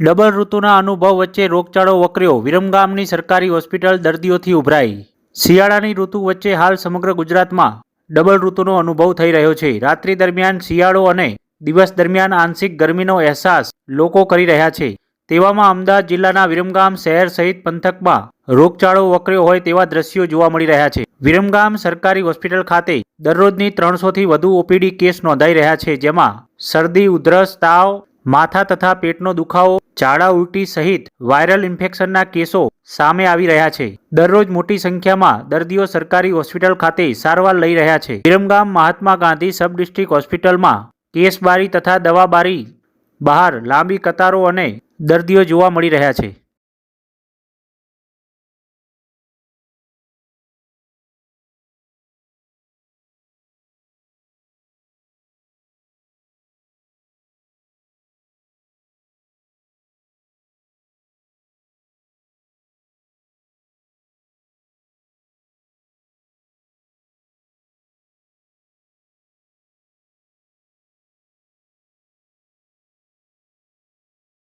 Double ઋતુના અનુભવ વચ્ચે રોગચાળો વકર્યો. વિરમગામની સરકારી હોસ્પિટલ દર્દીઓથી ઉભરાઈ. શિયાળાની ઋતુ વચ્ચે હાલ સમગ્ર ગુજરાતમાં ડબલ ઋતુનો અનુભવ થઈ રહ્યો છે. રાત્રિ દરમિયાન શિયાળો અને દિવસ દરમિયાન આંશિક ગરમીનો અહેસાસ લોકો કરી રહ્યા છે. તેવામાં અમદાવાદ જિલ્લાના વિરમગામ શહેર સહિત પંથકમાં રોગચાળો વકર્યો હોય તેવા દ્રશ્યો જોવા મળી રહ્યા છે. વિરમગામ સરકારી હોસ્પિટલ ખાતે દરરોજની 300થી વધુ ઓપીડી કેસ નોંધાઈ રહ્યા છે, જેમાં શરદી, ઉધરસ, તાવ, માથા તથા પેટનો દુખાવો, ઝાડા ઉલટી સહિત વાયરલ ઇન્ફેક્શનના કેસો સામે આવી રહ્યા છે. દરરોજ મોટી સંખ્યામાં દર્દીઓ સરકારી હોસ્પિટલ ખાતે સારવાર લઈ રહ્યા છે. વિરમગામ મહાત્મા ગાંધી સબ ડિસ્ટ્રિક્ટ હોસ્પિટલમાં કેસ બારી તથા દવા બારી બહાર લાંબી કતારો અને દર્દીઓ જોવા મળી રહ્યા છે.